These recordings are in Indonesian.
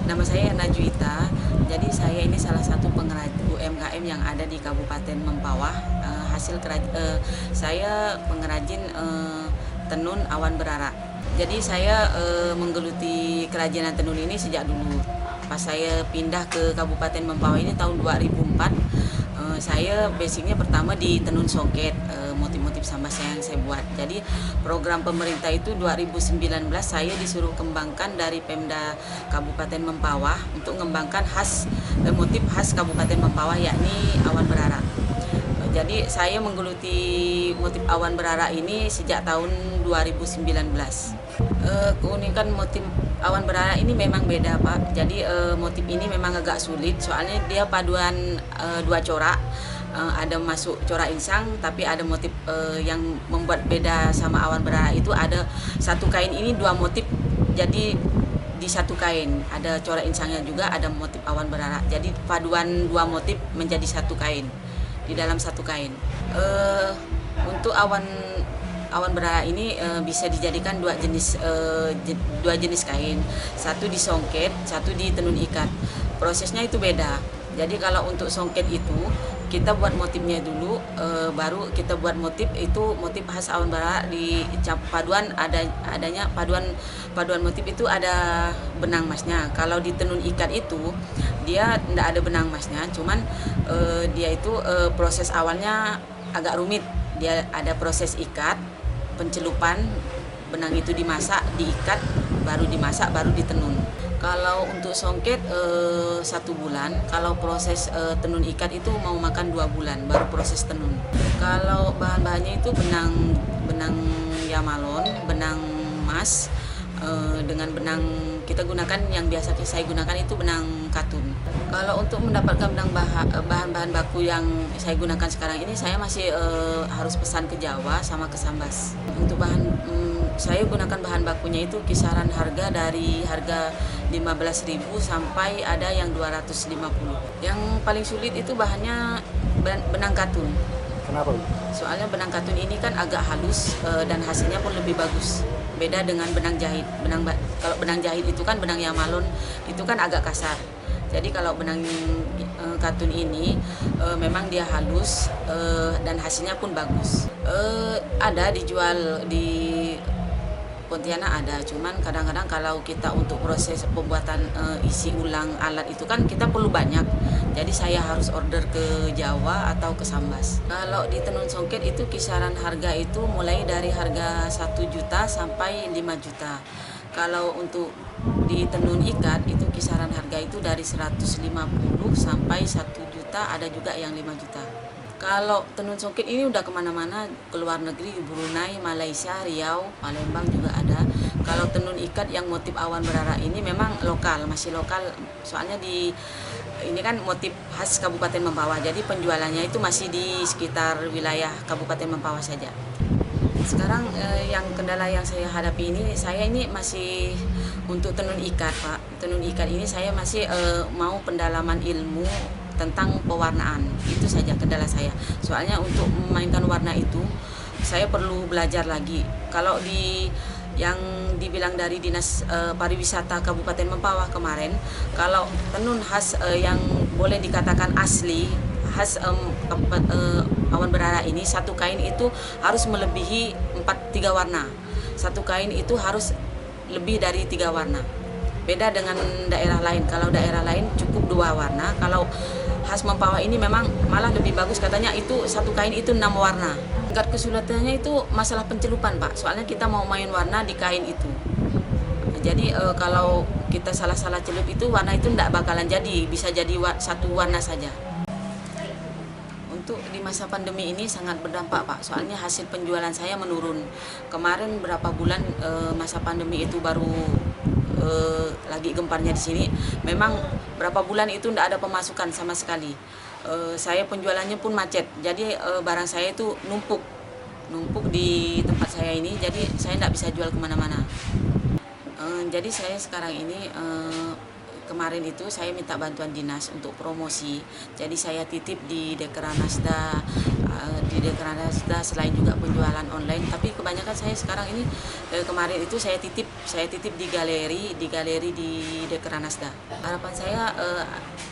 Nama saya Najwita. Jadi saya ini salah satu pengrajin UMKM yang ada di Kabupaten Mempawah. Saya pengrajin tenun awan berara. Jadi saya menggeluti kerajinan tenun ini sejak dulu. Pas saya pindah ke Kabupaten Mempawah ini tahun 2004, saya basicnya pertama di tenun songket, motif-motif sambas yang saya buat. Jadi program pemerintah itu 2019 saya disuruh kembangkan dari Pemda Kabupaten Mempawah untuk mengembangkan motif khas Kabupaten Mempawah, yakni awan berara. Jadi saya menggeluti motif awan berara ini sejak tahun 2019. Keunikan motif awan berara ini memang beda, Pak. Jadi motif ini memang agak sulit, soalnya dia paduan dua corak. Ada masuk corak insang, tapi ada motif yang membuat beda sama awan berara itu, ada satu kain ini dua motif, jadi di satu kain ada corak insangnya juga, ada motif awan berara. Jadi paduan dua motif menjadi satu kain di dalam satu kain. Untuk awan berara ini bisa dijadikan dua jenis kain, satu di songket, satu di tenun ikat. Prosesnya itu beda. Jadi kalau untuk songket itu kita buat motifnya dulu, baru kita buat motif khas awan berara. Di adanya paduan motif itu ada benang emasnya. Kalau di tenun ikat itu dia tidak ada benang emasnya, cuman dia itu proses awalnya agak rumit. Dia ada proses ikat, pencelupan, benang itu dimasak, diikat, baru dimasak, baru ditenun. Kalau untuk songket 1 bulan, kalau proses tenun ikat itu mau makan 2 bulan, baru proses tenun. Kalau bahan-bahannya itu benang yamalon, benang emas, dengan benang kita gunakan, yang biasa saya gunakan itu benang katun. Kalau untuk mendapatkan bahan-bahan baku yang saya gunakan sekarang ini, saya masih harus pesan ke Jawa sama ke Sambas. Untuk saya gunakan bahan bakunya itu kisaran harga dari harga 15.000 sampai ada yang 250. Yang paling sulit itu bahannya benang katun. Kenapa? Soalnya benang katun ini kan agak halus dan hasilnya pun lebih bagus. Beda dengan benang jahit. Kalau benang jahit itu kan benang yamalon, itu kan agak kasar. Jadi kalau benang katun ini memang dia halus dan hasilnya pun bagus. Ada dijual di Pontianak ada, cuman kadang-kadang kalau kita untuk proses pembuatan isi ulang alat itu kan kita perlu banyak. Jadi saya harus order ke Jawa atau ke Sambas. Kalau di tenun songket itu kisaran harga itu mulai dari harga 1 juta sampai 5 juta. Kalau untuk di tenun ikat itu kisaran harga itu dari 150 sampai 1 juta, ada juga yang 5 juta. Kalau tenun songket ini udah kemana-mana, ke luar negeri, Brunei, Malaysia, Riau, Palembang juga ada. Kalau tenun ikat yang motif awan berara ini memang masih lokal. Soalnya ini kan motif khas Kabupaten Mempawah, jadi penjualannya itu masih di sekitar wilayah Kabupaten Mempawah saja. Sekarang yang kendala yang saya hadapi ini, saya ini masih untuk tenun ikat, Pak. Tenun ikat ini saya masih mau pendalaman ilmu tentang pewarnaan. Itu saja kendala saya. Soalnya untuk memainkan warna itu saya perlu belajar lagi. Kalau yang dibilang dari Dinas Pariwisata Kabupaten Mempawah kemarin, kalau tenun khas yang boleh dikatakan asli khas awan berara ini, satu kain itu harus melebihi 3 warna. Satu kain itu harus lebih dari 3 warna. Beda dengan daerah lain. Kalau daerah lain cukup 2 warna. Kalau khas Mempawah ini memang malah lebih bagus, katanya itu satu kain itu 6 warna. Tingkat kesulitannya itu masalah pencelupan, Pak. Soalnya kita mau main warna di kain itu. Jadi kalau kita salah-salah celup itu, warna itu tidak bakalan jadi, bisa jadi satu warna saja. Untuk di masa pandemi ini sangat berdampak, Pak. Soalnya hasil penjualan saya menurun. Kemarin berapa bulan masa pandemi itu baru lagi gemparnya di sini. Memang berapa bulan itu tidak ada pemasukan sama sekali. Saya penjualannya pun macet. Jadi barang saya itu numpuk di tempat saya ini. Jadi saya tidak bisa jual kemana-mana. Jadi saya sekarang ini kemarin itu saya minta bantuan dinas untuk promosi. Jadi saya titip di Dekranasda di Dekranasda selain juga penjualan online. Tapi kebanyakan saya sekarang ini kemarin itu saya titip di galeri di Dekranasda. Harapan saya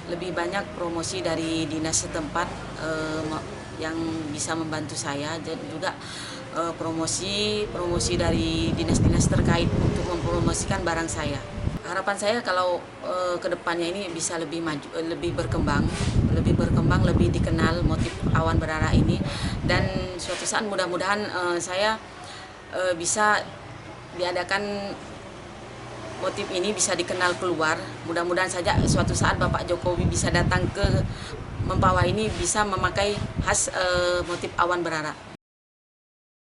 lebih banyak promosi dari dinas setempat yang bisa membantu saya, dan juga promosi dari dinas-dinas terkait untuk mempromosikan barang saya. Harapan saya kalau kedepannya ini bisa lebih maju, lebih berkembang, lebih dikenal motif awan berarah ini, dan suatu saat mudah-mudahan saya bisa diadakan motif ini bisa dikenal keluar. Mudah-mudahan saja suatu saat Bapak Jokowi bisa datang ke Mempawah ini bisa memakai khas motif awan berarah.